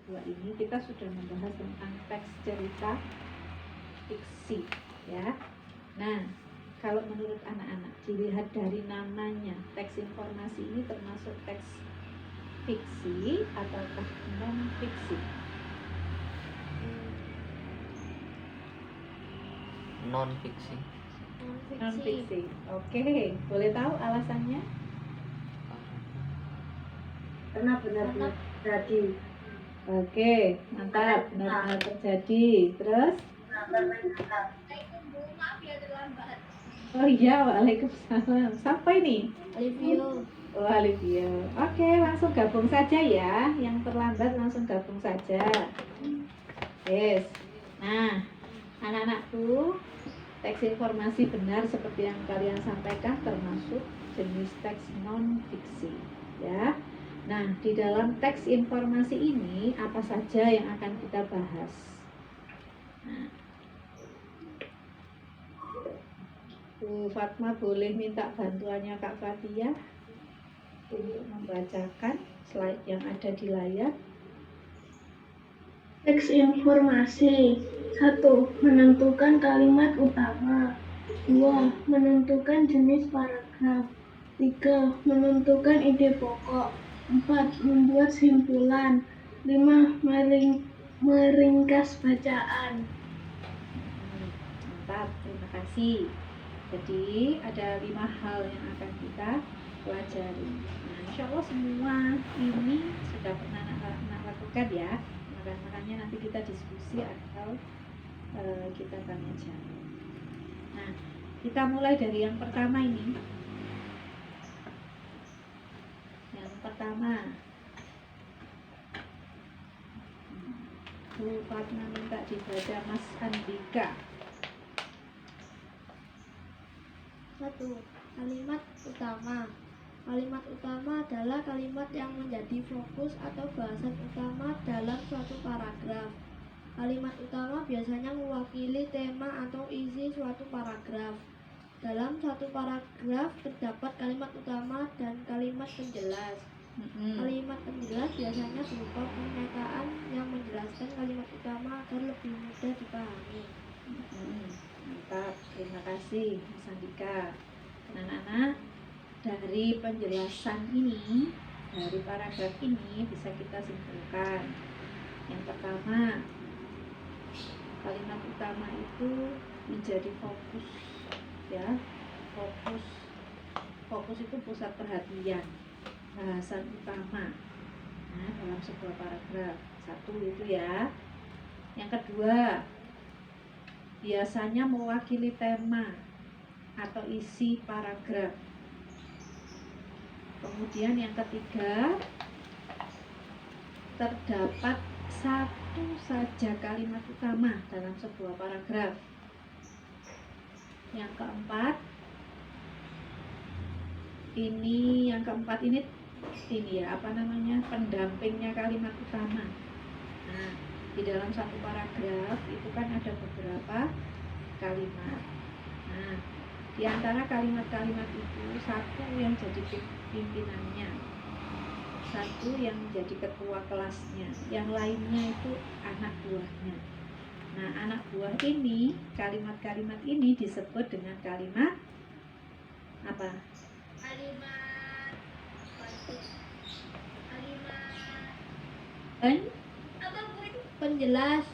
kedua ini kita sudah membahas tentang teks cerita fiksi, ya. Nah, kalau menurut anak-anak, dilihat dari namanya, teks informasi ini termasuk teks fiksi ataukah non fiksi? Non fiksi. Non fiksi. Oke, boleh tahu alasannya? Karena benar-benar terjadi. Oke, mantap, benar-benar terjadi. Terus? Maaf ya terlambat. Oh iya, waalaikumsalam. Siapa ini? Alivio. Oh, Alivio. Oke, langsung gabung saja ya. Yang terlambat langsung gabung saja. Yes. Nah, anak-anakku, teks informasi benar seperti yang kalian sampaikan termasuk jenis teks non fiksi, ya. Nah, di dalam teks informasi ini apa saja yang akan kita bahas? Nah, Bu Fatma boleh minta bantuannya Kak Fatia untuk membacakan slide yang ada di layar. Teks informasi. 1. Menentukan kalimat utama. 2. Menentukan jenis paragraf. 3. Menentukan ide pokok. 4. Membuat simpulan. 5. Meringkas bacaan. Mantap, terima kasih. Jadi ada 5 hal yang akan kita pelajari. Nah, insya Allah semua ini sudah pernah anak lakukan ya. Makanya nanti kita diskusi atau kita tanya jawab. Nah, kita mulai dari yang pertama ini. Yang pertama, Bu Fatma minta dibaca Mas Andika. 1. Kalimat utama. Kalimat utama adalah kalimat yang menjadi fokus atau bahasan utama dalam suatu paragraf. Kalimat utama biasanya mewakili tema atau isi suatu paragraf. Dalam suatu paragraf terdapat kalimat utama dan kalimat penjelas. Kalimat penjelas biasanya berupa pernyataan yang menjelaskan kalimat utama agar lebih mudah dipahami. Mantap, terima kasih Mas Andika. Anak-anak, dari penjelasan ini, dari paragraf ini bisa kita simpulkan. Yang pertama, kalimat utama itu menjadi fokus, ya. Fokus itu pusat perhatian, bahasan utama. Nah, dalam sebuah paragraf. 1 itu ya. Yang kedua, biasanya mewakili tema atau isi paragraf. Kemudian yang ketiga, terdapat satu saja kalimat utama dalam sebuah paragraf. Yang keempat ini ya, pendampingnya kalimat utama. Nah, di dalam satu paragraf itu kan ada beberapa kalimat. Nah, di antara kalimat-kalimat itu satu yang jadi pimpinannya, satu yang menjadi ketua kelasnya, yang lainnya itu anak buahnya. Nah, anak buah ini, kalimat-kalimat ini disebut dengan kalimat apa? Penjelas.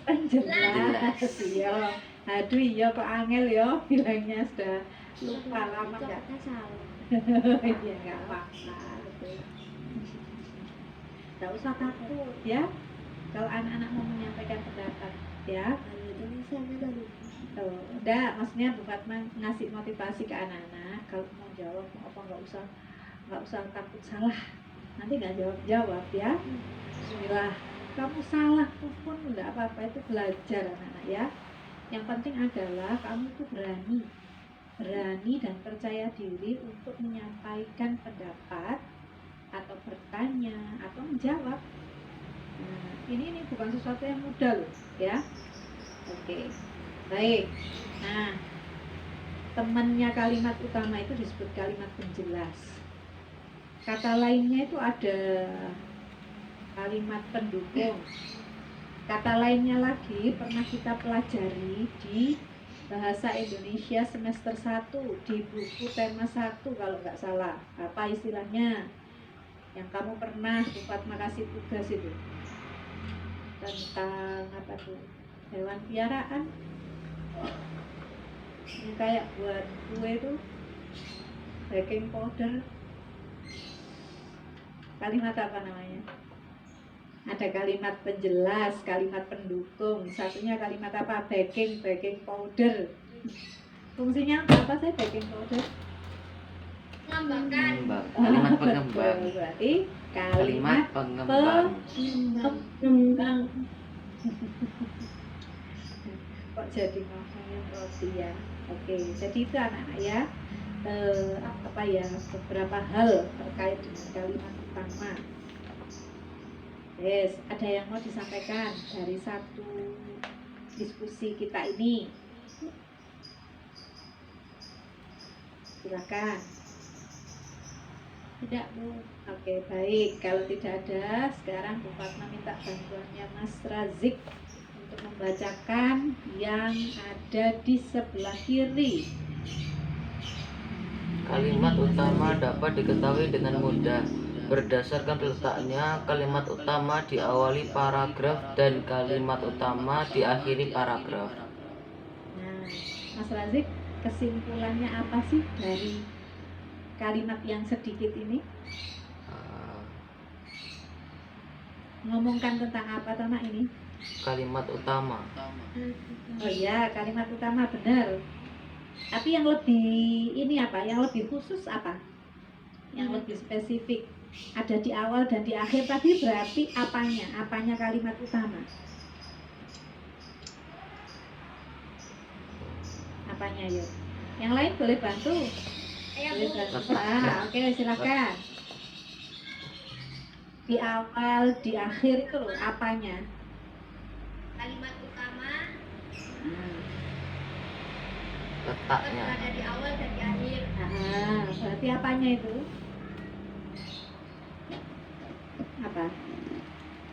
Iya. Aduh, iya kok angel ya bilangnya, sudah lupa lama ya. Salah. Iya, nggak apa-apa. Nggak usah takut ya kalau anak-anak mau menyampaikan pendapat ya. Udah, maksudnya Bu Fatma ngasih motivasi ke anak-anak, kalau mau jawab mau apa nggak usah takut salah, nanti nggak jawab ya. Bismillah, kamu salah pun nggak apa-apa, itu belajar anak-anak ya. Yang penting adalah kamu tuh berani dan percaya diri untuk menyampaikan pendapat atau bertanya atau menjawab. Nah, ini bukan sesuatu yang mudah loh ya. Oke, baik. Nah, temannya kalimat utama itu disebut kalimat penjelas. Kata lainnya itu ada kalimat pendukung kata lainnya lagi pernah kita pelajari di Bahasa Indonesia semester 1 di buku tema 1 kalau nggak salah. Apa istilahnya? Yang kamu pernah Bu Fatma kasih tugas itu. Tentang apa tuh? Hewan piaraan. Yang kayak buat kue itu baking powder. Kalimat apa namanya? Ada kalimat penjelas, kalimat pendukung. Satunya kalimat apa? Baking powder. Fungsinya apa sih baking powder? Melambangkan. Kalimat pengembang. Berarti Kalimat kalimat pengembang. Ngembang. kok jadi ngomongin roti ya. Oke, jadi itu anak-anak ya. Apa ya, beberapa hal terkait dengan kalimat utama. Yes, ada yang mau disampaikan dari satu diskusi kita ini? Silakan. Tidak, Bu. Oke, baik. Kalau tidak ada, sekarang Bu Fatma minta bantuannya Mas Razik untuk membacakan yang ada di sebelah kiri. Kalimat utama dapat diketahui dengan mudah berdasarkan letaknya. Kalimat utama diawali paragraf dan kalimat utama diakhiri paragraf. Nah, Mas Razik, kesimpulannya apa sih dari kalimat yang sedikit ini? Ngomongkan tentang apa Tama ini? Kalimat utama. Oh iya, kalimat utama benar. Tapi yang lebih ini apa? Yang lebih khusus apa? Yang lebih spesifik. Ada di awal dan di akhir tadi berarti apanya? Apanya kalimat utama? Apanya yuk? Yang lain boleh bantu? Boleh bantu. Oke, silakan. Di awal, di akhir itu loh, apanya? Kalimat utama Letaknya. berada di awal dan di akhir. Berarti apanya itu? Apa?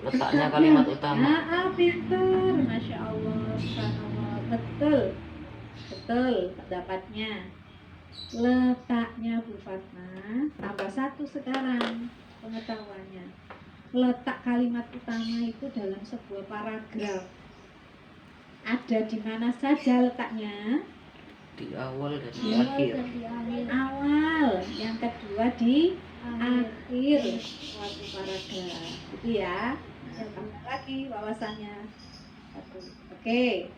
Letaknya kalimat utama. Pintar, Masya Allah, subhanallah. Betul, betul pendapatnya. Letaknya Bu Fatma, tambah satu sekarang pengetahuannya. Letak kalimat utama itu dalam sebuah paragraf. Ada di mana saja letaknya? Di awal dan di Awal akhir. dan di akhir. Awal, yang kedua di Akhir. akhir suatu paragraf. Itu ya. Tambah lagi wawasannya. Satu. Oke.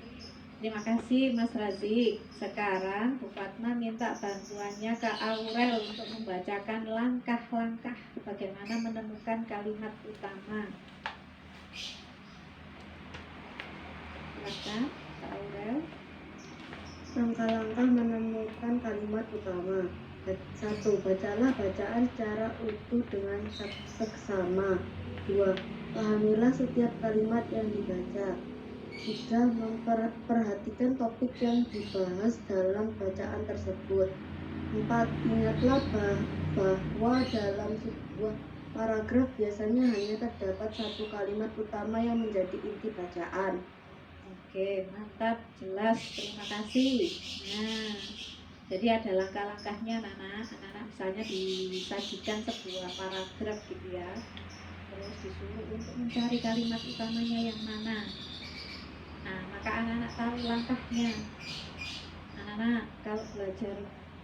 Terima kasih Mas Razik. Sekarang Bu Fatma minta bantuannya ke Aurel untuk membacakan langkah-langkah bagaimana menemukan kalimat utama. Silakan, Kak Aurel. Langkah-langkah menemukan kalimat utama. 1. Bacalah bacaan secara utuh dengan seksama. 2. Pahamilah setiap kalimat yang dibaca. 3. Memperhatikan topik yang dibahas dalam bacaan tersebut. 4. Ingatlah bahwa dalam sebuah paragraf biasanya hanya terdapat satu kalimat utama yang menjadi inti bacaan. Oke, mantap, jelas, terima kasih. Nah, jadi ada langkah-langkahnya anak-anak. Anak-anak misalnya disajikan sebuah paragraf gitu ya. Terus disuruh untuk mencari kalimat utamanya yang mana. Nah, maka anak-anak tahu langkahnya. Anak-anak kalau belajar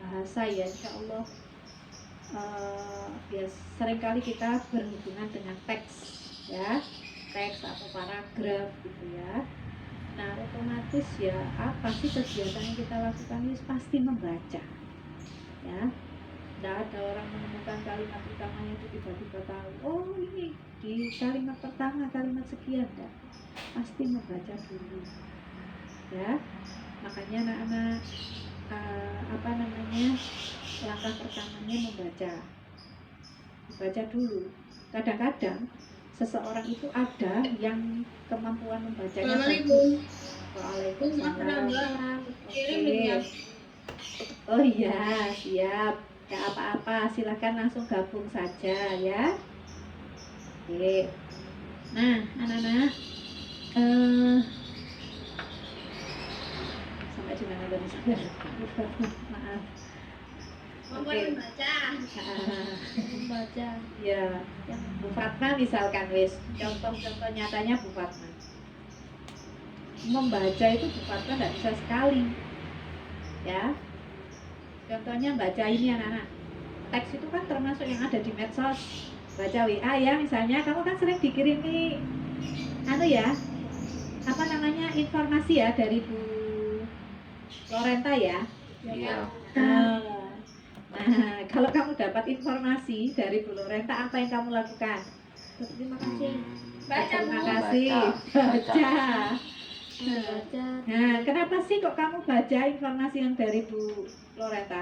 bahasa ya insya Allah ya seringkali kita berhubungan dengan teks ya, teks atau paragraf gitu ya. Nah, otomatis ya apa sih kegiatan yang kita lakukan ini pasti membaca ya. Tidak ada orang menemukan kalimat utamanya itu tiba-tiba tahu, oh ini di kalimat pertama kalimat sekian, enggak, pasti membaca dulu ya. Makanya anak-anak langkah pertamanya membaca dulu. Kadang-kadang seseorang itu ada yang kemampuan membacanya bagus. Waalaikumsalam. Oke. Oh iya, siap. Gak apa-apa, silakan langsung gabung saja ya. Oke. Nah, anak-anak, Maaf. Mampu Oke. membaca. Ah, Membaca. ya, yang Bu Fatma misalkan wis contoh-contoh nyatanya Bu Fatma. Membaca itu Bu Fatma nggak bisa sekali. Ya. Contohnya baca ini anak-anak. Teks itu kan termasuk yang ada di medsos. Baca WA ya misalnya, kamu kan sering dikirimi ya, apa namanya, informasi ya dari Bu Lorenta ya. Iya. Nah, kalau kamu dapat informasi dari Bu Lorenta, apa yang kamu lakukan? Berterima kasih. Terima Membaca. kasih. Baca. Membaca. Nah, kenapa sih kok kamu baca informasi yang dari Bu Lorenta?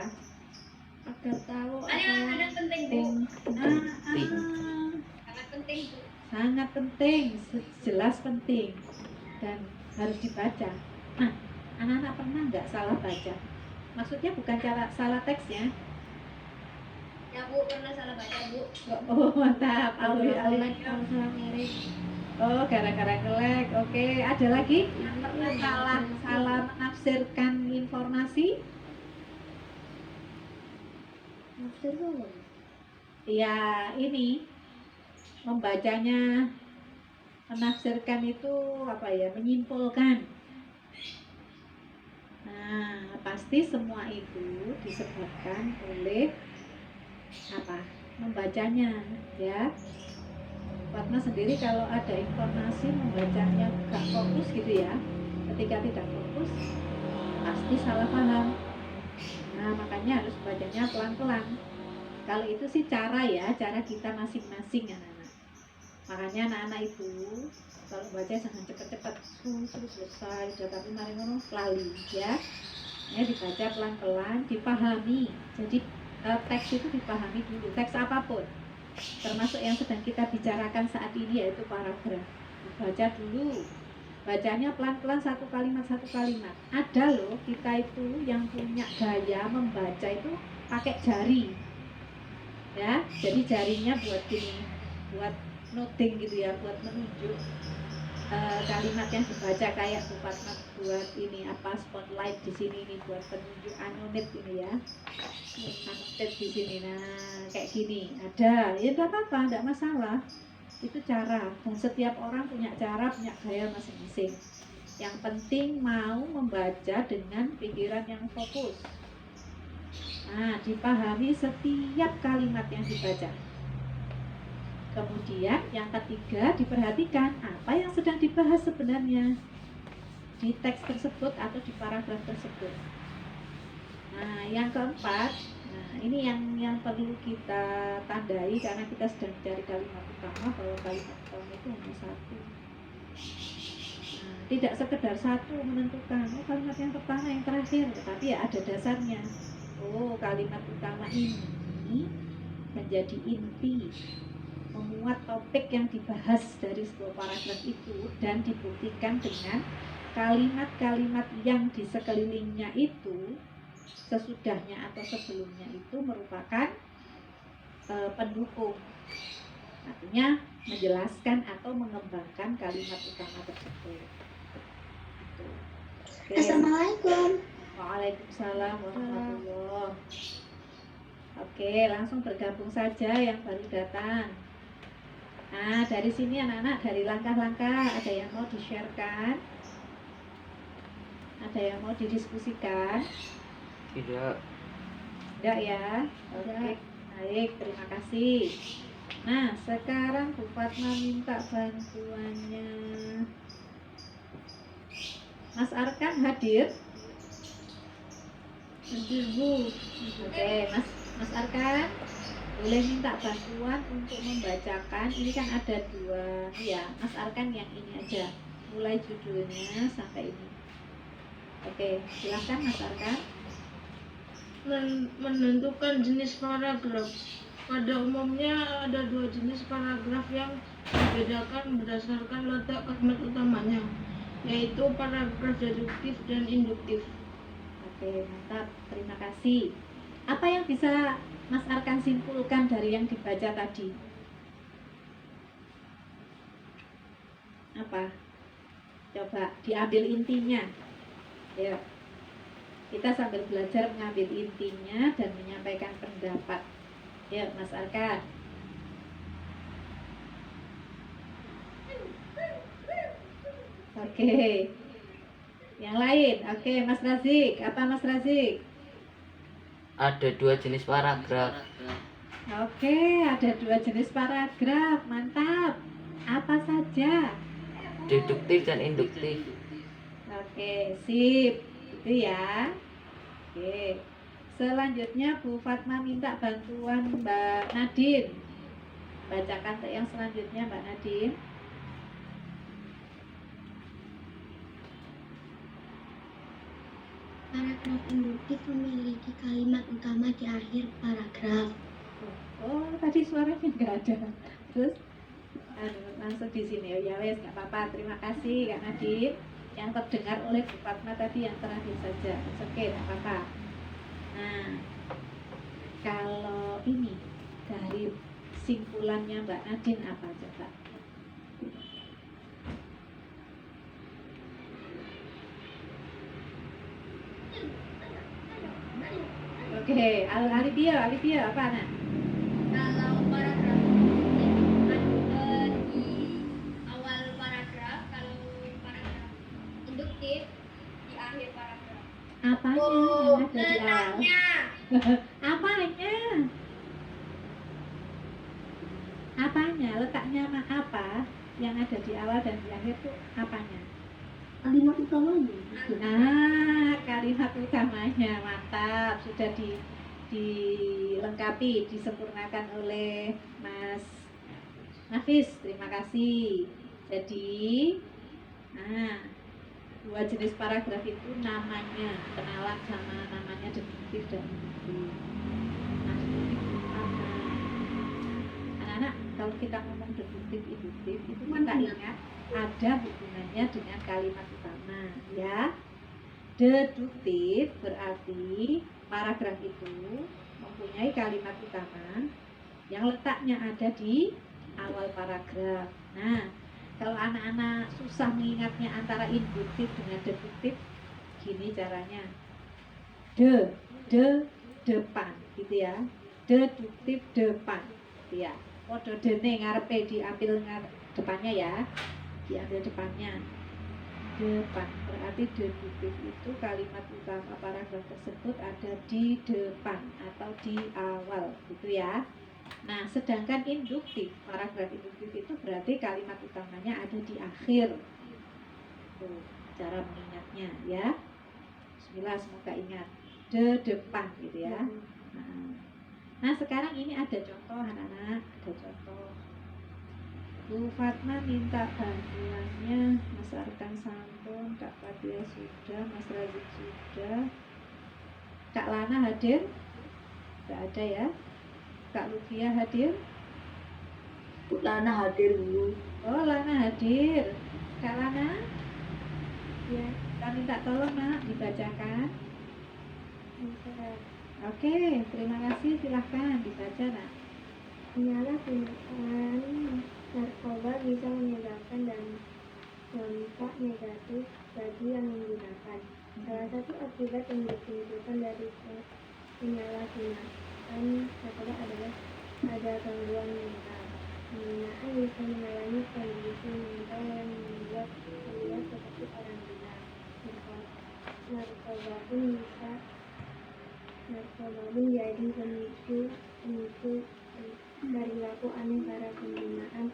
Agar tahu apa Ada yang penting Bu. Penting. Sangat penting Bu. Sangat penting, jelas penting dan harus dibaca. Nah, anak-anak pernah nggak salah baca? Maksudnya bukan cara salah teksnya. Ya Bu, pernah salah baca Bu. Oh, mantap. Alwi, Like kalau salah ngirim. Oh, gara-gara nge-lag. Oke, ada lagi yang pernah salah menafsirkan informasi? Nafsir apa? Ya, ini membacanya, menafsirkan itu apa ya? Menyimpulkan. Nah, pasti semua itu disebabkan oleh apa? Membacanya, ya. Fatma sendiri kalau ada informasi membacanya gak fokus gitu ya, ketika tidak fokus pasti salah paham. Nah, makanya harus bacanya pelan-pelan. Kalau itu sih cara ya, cara kita masing-masing anak-anak. Makanya anak-anak itu kalau baca jangan cepet-cepet, terus selesai, udah tapi mari ngono lali ya. Ya dibaca pelan-pelan, dipahami. Jadi teks itu dipahami dulu, teks apapun. Termasuk yang sedang kita bicarakan saat ini yaitu paragraf. Baca dulu. Bacanya pelan-pelan satu kalimat. Ada loh kita itu yang punya gaya membaca itu pakai jari. Ya, jadi jarinya buat gini, buat noting gitu ya, buat menunjuk kalimat yang dibaca, kayak Bu Fatma buat ini apa spotlight di sini ini buat penunjuk anonim ini ya, anonim di sini. Nah kayak gini ada ya, nggak apa-apa, nggak masalah, itu cara, dan setiap orang punya cara, punya gaya masing-masing. Yang penting mau membaca dengan pikiran yang fokus. Nah, dipahami setiap kalimat yang dibaca. Kemudian yang ketiga, diperhatikan apa yang sedang dibahas sebenarnya di teks tersebut atau di paragraf tersebut. Nah, yang keempat, nah ini yang perlu kita tandai karena kita sedang mencari kalimat utama, bahwa kalimat utama itu hanya satu. Nah, tidak sekedar satu menentukan, oh kalimat yang pertama, yang terakhir, tetapi ya ada dasarnya. Oh, kalimat utama ini menjadi inti, memuat topik yang dibahas dari sebuah paragraf itu, dan dibuktikan dengan kalimat-kalimat yang di sekelilingnya itu, sesudahnya atau sebelumnya itu merupakan pendukung, artinya menjelaskan atau mengembangkan kalimat utama tersebut. Oke. Assalamualaikum. Waalaikumsalam warahmatullahi. Oke, langsung bergabung saja yang baru datang. Nah, dari sini anak-anak, dari langkah-langkah, ada yang mau di-sharekan? Ada yang mau didiskusikan? Tidak. Enggak ya? Oke, baik, terima kasih. Nah, sekarang Bu Fatma minta bantuannya. Mas Arkan hadir? Hadir Bu. Oke, Mas Arkan boleh minta bantuan untuk membacakan. Ini kan ada dua ya, Mas Arkan yang ini aja, mulai judulnya sampai ini. Oke, silahkan Mas Arkan. Menentukan jenis paragraf. Pada umumnya ada dua jenis paragraf yang dibedakan berdasarkan letak kalimat utamanya, yaitu paragraf deduktif dan induktif. Oke, mantap, terima kasih. Apa yang bisa Mas Arkan simpulkan dari yang dibaca tadi? Apa? Coba diambil intinya. Ya. Kita sambil belajar mengambil intinya dan menyampaikan pendapat. Yuk, Mas Arkan. Oke. Yang lain, oke, Mas Razik. Apa Mas Razik? Ada 2 jenis paragraf. Oke, ada 2 jenis paragraf. Mantap. Apa saja? Deduktif dan induktif. Oke, sip. Itu ya. Oke. Selanjutnya Bu Fatma minta bantuan Mbak Nadine. Bacakan yang selanjutnya Mbak Nadine. Paragraf induktif memiliki kalimat utama di akhir paragraf. Oh, tadi suaranya nggak ada. Terus langsung di sini. Oh ya wes, nggak apa-apa. Terima kasih Kak Nadine. Yang terdengar oleh Bu Fatma tadi yang terakhir saja. Oke, nggak apa-apa. Nah, kalau ini dari simpulannya Mbak Nadine apa coba? Oke, Alibio apa nak? Kalau paragraf di awal paragraf, kalau paragraf induktif di akhir paragraf. Apanya yang ada di awal? Letaknya. Apanya? Apanya? Letaknya apa? Yang ada di awal dan di akhir tuh apanya? Kalimat utamanya. Nah, kalimat utamanya mantap, sudah dilengkapi, disempurnakan oleh Mas Nafis. Terima kasih. Jadi, nah, 2 jenis paragraf itu namanya kenalan sama namanya deduktif dan induktif. Nah, deduktif itu apa? Anak-anak, kalau kita ngomong deduktif induktif itu kita ingat ada hubungannya dengan kalimat utama, ya. Deduktif berarti paragraf itu mempunyai kalimat utama yang letaknya ada di awal paragraf. Nah, kalau anak-anak susah mengingatnya antara induktif dengan deduktif, gini caranya. Depan, gitu ya. Deduktif depan, gitu ya. Podo dene ngarepe diambil depannya ya. Diambil depannya. Depan berarti deduktif itu kalimat utama paragraf tersebut ada di depan atau di awal, gitu ya. Nah, sedangkan induktif, paragraf induktif itu berarti kalimat utamanya ada di akhir. Tuh, cara mengingatnya ya. Bismillah, semoga ingat. Depan, gitu ya. Nah, sekarang ini ada contoh anak-anak, ada contoh. Bu Fatma minta bantuannya, Mas Arkan sampun, Kak Fatia sudah, Mas Razik sudah, Kak Lana hadir? Tidak ada ya? Kak Lufia hadir? Bu Lana hadir dulu. Oh, Lana hadir. Kak Lana? Ya, kita minta tolong nak dibacakan. Oke, terima kasih, silahkan dibaca nak. Penyalahgunaan narkoba bisa menyebabkan dampak negatif bagi yang menggunakan. Salah satu akibat yang ditimbulkan dari penyalahgunaan narkoba adalah ada gangguan mental. Penggunaan bisa mengalami kondisi mental yang membuat terlihat seperti orang gila. Narkoba pun jadi pemicu perilaku aneh para penggunaan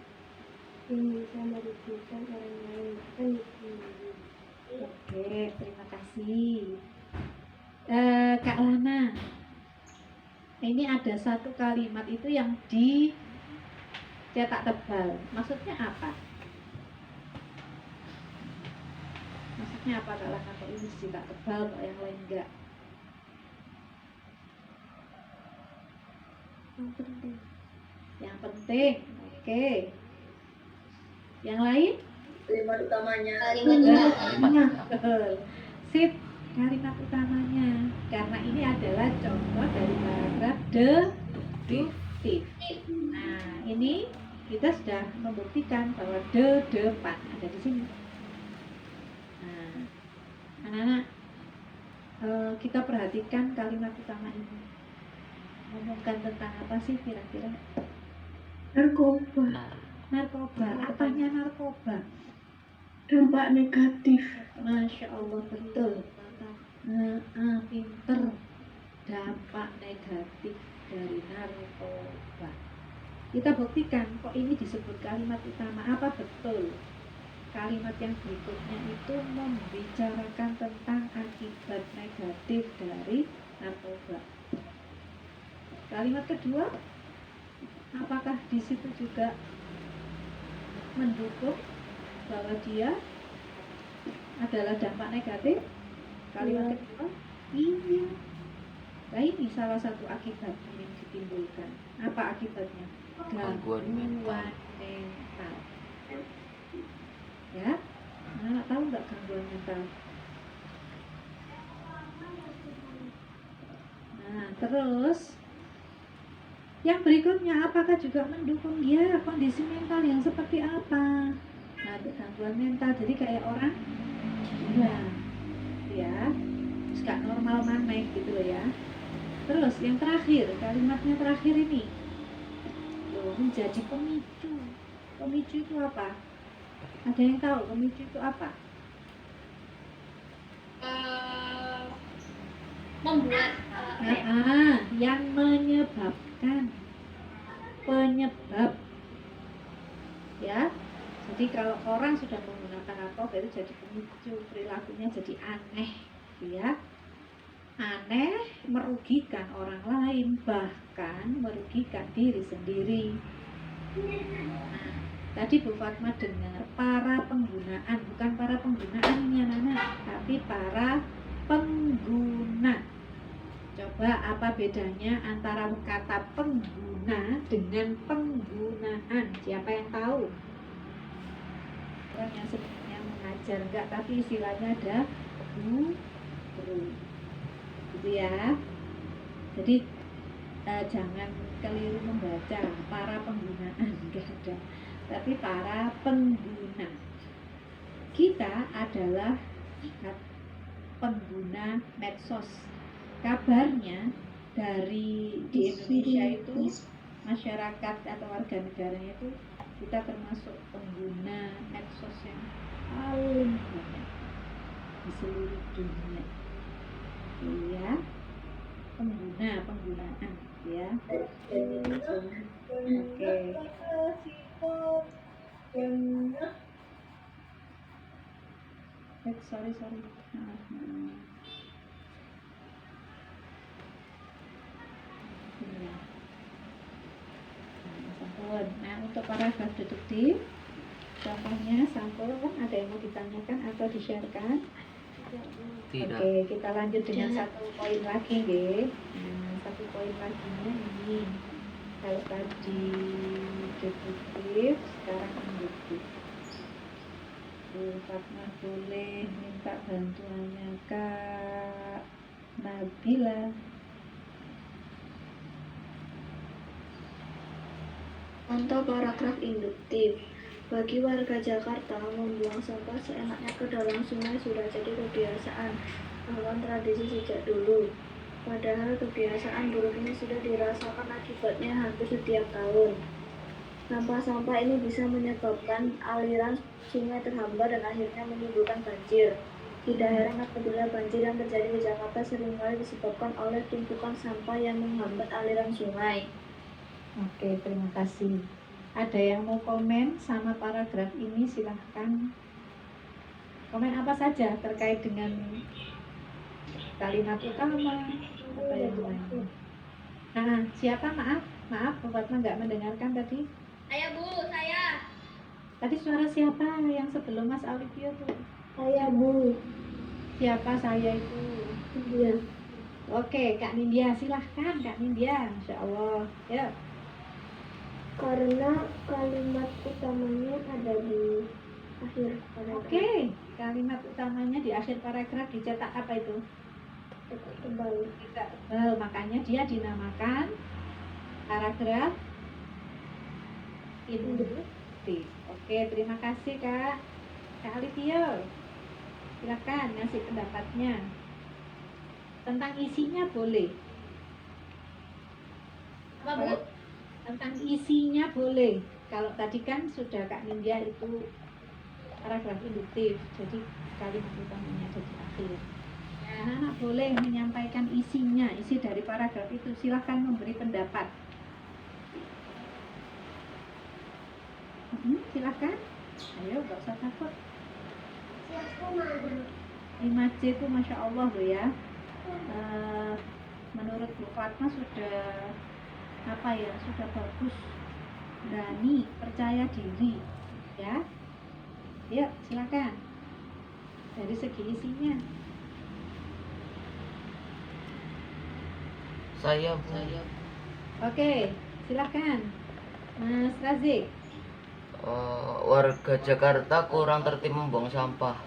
yang bisa merugikan orang lain bahkan dibunuh. Oke, terima kasih. Kak Lana, ini ada satu kalimat itu yang dicetak tebal. Maksudnya apa? Maksudnya apa Kak Lana? Kok ini cetak tebal, kok yang lain enggak? Yang penting Yang penting, oke. Yang lain? Kalimat utamanya. Betul. Sip, kalimat utamanya. Karena ini adalah contoh dari paragraf deduktif. Nah, ini kita sudah membuktikan bahwa depan ada di sini. Nah, anak-anak, kita perhatikan kalimat utama ini. Ngomongkan tentang apa sih kira-kira? Narkoba, Nah, Narkoba. Apanya narkoba? dampak negatif. Masya Allah, betul. Pinter. Dampak negatif dari narkoba. Kita buktikan kok ini disebut kalimat utama. Apa betul kalimat yang berikutnya itu membicarakan tentang akibat negatif dari narkoba? Kalimat kedua, apakah di situ juga mendukung bahwa dia adalah dampak negatif? Kalimat kedua, iya. Nah, ini salah satu akibat yang ditimbulkan. Apa akibatnya? Gangguan mental. mental. Ya, anak tahu nggak gangguan mental? Nah, terus yang berikutnya, apakah juga mendukung dia kondisi mental yang seperti apa? Nah, gangguan mental, jadi kayak orang gila, ya, terus gak normal maneh gitu loh ya. Terus yang terakhir, kalimatnya terakhir ini, loh, menjadi pemicu. Pemicu itu apa? Ada yang tahu pemicu itu apa? Membuat Yang menyebabkan, penyebab, ya. Jadi kalau orang sudah menggunakan narkoba itu jadi pemicu, perilakunya jadi aneh, ya. Aneh, merugikan orang lain, bahkan merugikan diri sendiri. Nah, tadi Bu Fatma dengar para penggunaan, bukan para penggunaan ini anak-anak, tapi para pengguna. Coba apa bedanya antara kata pengguna dengan penggunaan? Siapa yang tahu? Orang yang sebenarnya mengajar enggak, tapi istilahnya ada guru. Gitu ya. Jadi jangan keliru membaca para penggunaan, enggak ada, tapi para pengguna. Kita adalah pengguna medsos. Kabarnya dari di Indonesia itu masyarakat atau warga negaranya itu kita termasuk pengguna medsos yang paling banyak di seluruh dunia. Ya, penggunaan ya. Oke. Sorry. Sampul. Nah, untuk paragraf deduktif, contohnya sampul, ada yang mau ditanyakan atau di-sharekan? tidak. Oke, kita lanjut dengan satu poin lagi, deh. Nah, satu poin laginya ini. Kalau tadi deduktif, sekarang induktif. Bu Fatma boleh minta bantuannya Kak Nabila. Contoh paragraf induktif. Bagi warga Jakarta, membuang sampah seenaknya ke dalam sungai sudah jadi kebiasaan, bahkan tradisi sejak dulu. Padahal kebiasaan buruk ini sudah dirasakan akibatnya hampir setiap tahun. Sampah-sampah ini bisa menyebabkan aliran sungai terhambat dan akhirnya menimbulkan banjir. Tidak heran apabila banjir yang terjadi di Jakarta seringkali disebabkan oleh tumpukan sampah yang menghambat aliran sungai. Oke, terima kasih. Ada yang mau komen sama paragraf ini? Silahkan. Komen apa saja terkait dengan kalimat utama atau yang lain. Nah, siapa? Maaf, Bu Fatma nggak mendengarkan tadi. Saya Bu, saya. Tadi suara siapa yang sebelum Mas Alivio tuh? Saya Bu. Siapa saya itu? Iya. Oke, Kak Nindya, silahkan Kak Nindya. Insya Allah. Ya. Karena kalimat utamanya ada di akhir paragraf. Oke, kalimat utamanya di akhir paragraf dicetak apa itu? Tebal. Tidak tebal, makanya dia dinamakan paragraf induktif. Oke, terima kasih Kak. Kak Alivio, silakan ngasih pendapatnya. Tentang isinya boleh. Apa, Bu? Tentang isinya boleh. Kalau tadi kan sudah Kak Nindya itu paragraf induktif, jadi kalimat utamanya ada di akhir. Anak-anak boleh menyampaikan isinya, isi dari paragraf itu. Silahkan memberi pendapat. Silahkan. Ayo, gak usah takut. 5C itu Masya Allah loh ya. Menurut Bu Fatma sudah sudah bagus, berani, percaya diri ya. Yuk silakan. Dari segi isinya. Saya, Bu. Oke, silakan Mas Razik. Warga Jakarta kurang tertib membuang sampah.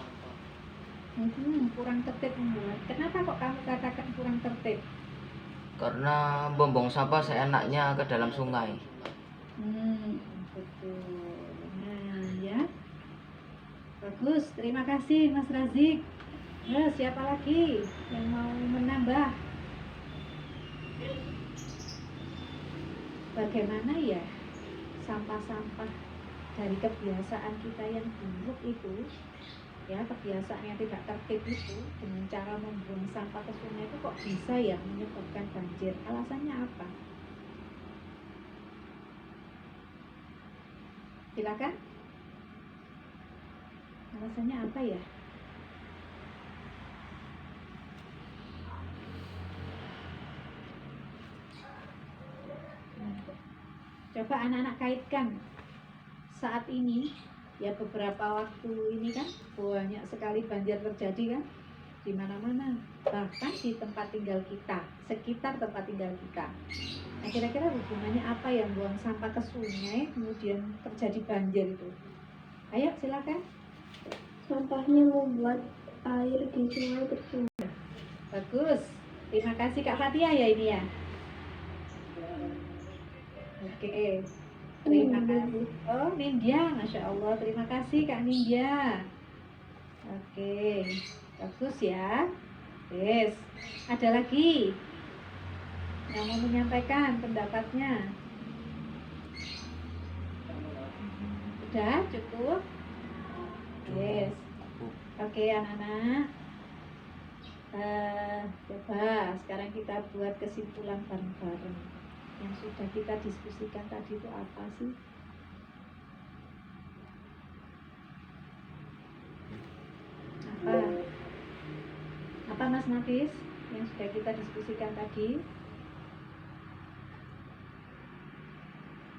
Kurang tertib membuat. Kenapa kok kamu katakan kurang tertib? Karena membuang sampah seenaknya ke dalam sungai. Betul. Nah, ya. Bagus, terima kasih Mas Razik. Siapa lagi yang mau menambah? Bagaimana ya sampah-sampah dari kebiasaan kita yang buruk itu, ya kebiasaan yang tidak tertib itu, dengan cara membuang sampah ke sungai itu kok bisa ya menyebabkan banjir? Alasannya apa? Silakan. Alasannya apa ya? Coba anak-anak kaitkan. Saat ini ya beberapa waktu ini kan banyak sekali banjir terjadi kan di mana-mana, bahkan di tempat tinggal kita, sekitar tempat tinggal kita. Nah, kira-kira hubungannya apa yang buang sampah ke sungai kemudian terjadi banjir itu? Ayo silakan. Sampahnya membuat air di sungai bercumur. Bagus. Terima kasih Kak Fatia ya ini ya. Oke. Terima kasih. Oh, Nindya, Masya Allah. Terima kasih Kak Nindya. Oke. Bagus ya. Yes. Ada lagi yang mau menyampaikan pendapatnya? Sudah cukup? Yes. Oke anak-anak. Coba sekarang kita buat kesimpulan bareng-bareng. Yang sudah kita diskusikan tadi itu apa sih? Apa Mas Nafis yang sudah kita diskusikan tadi?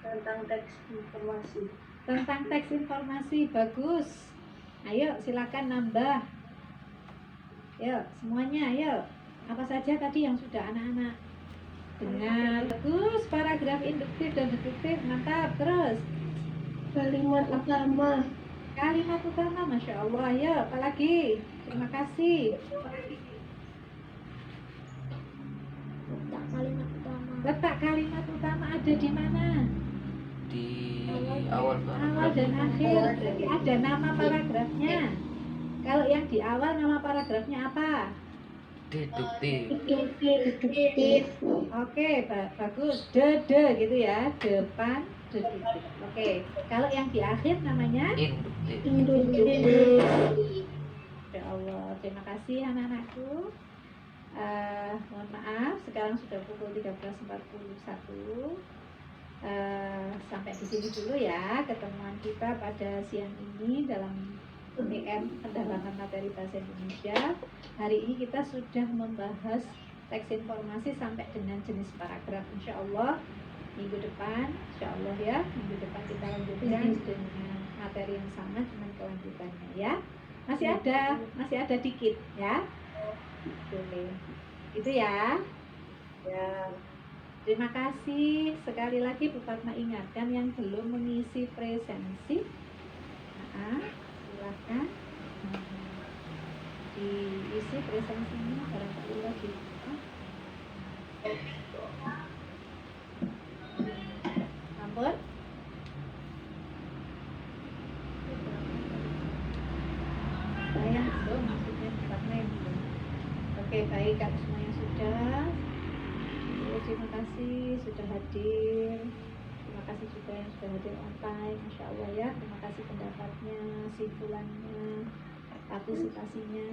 Tentang teks informasi. Tentang teks informasi, bagus. Ayo silakan nambah. Yuk semuanya, ayo. Apa saja tadi yang sudah anak-anak dengar? Bagus, paragraf induktif dan deduktif, mantap. Terus Kalimat utama. kalimat utama, Masya Allah. Ya, apalagi? Terima kasih. Letak kalimat utama. Letak kalimat utama ada di mana? Di awal Awal dan akhir. Jadi ada nama paragrafnya. Kalau yang di awal nama paragrafnya apa? deduktif. Deduktif. Oke, bagus. De gitu ya. Depan deduktif. Oke. Kalau yang di akhir namanya? Induktif. Induktif. Ya Allah, terima kasih anak-anakku. Mohon maaf, sekarang sudah pukul 13.41. Sampai di sini dulu ya ketemuan kita pada siang ini dalam PM pendalaman materi bahasa Indonesia. Hari ini kita sudah membahas teks informasi sampai dengan jenis paragraf. Insya Allah minggu depan, insya Allah ya, minggu depan kita lanjutkan dengan materi yang sama dengan kelanjutannya ya. Masih ada dikit ya. Oke, itu ya. Ya. Terima kasih. Sekali lagi Bu Fatma ingatkan yang belum mengisi presensi, silakan diisi presensinya barangkali lagi. Ampun. Saya belum, maksudnya Bu Fatma yang belum. Oke, baik, kalau semuanya sudah. Terima kasih sudah hadir. Terima kasih juga yang sudah hadir on time, Masya Allah ya. Terima kasih pendapatnya, simpulannya, partisipasinya.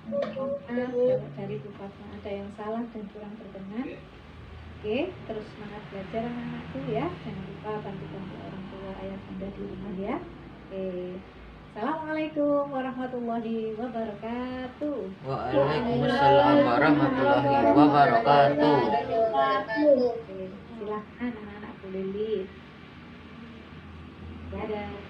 Maaf kalau dari Bu Fatma ada yang salah dan kurang berkenan. Oke, terus semangat belajar anak-anakku ya. Jangan lupa bantu-bantu orang tua ayah bunda di rumah ya. Oke. Assalamualaikum warahmatullahi wabarakatuh. Waalaikumsalam warahmatullahi wabarakatuh. Oke, silahkan anak-anak Bu Lili. Dadah.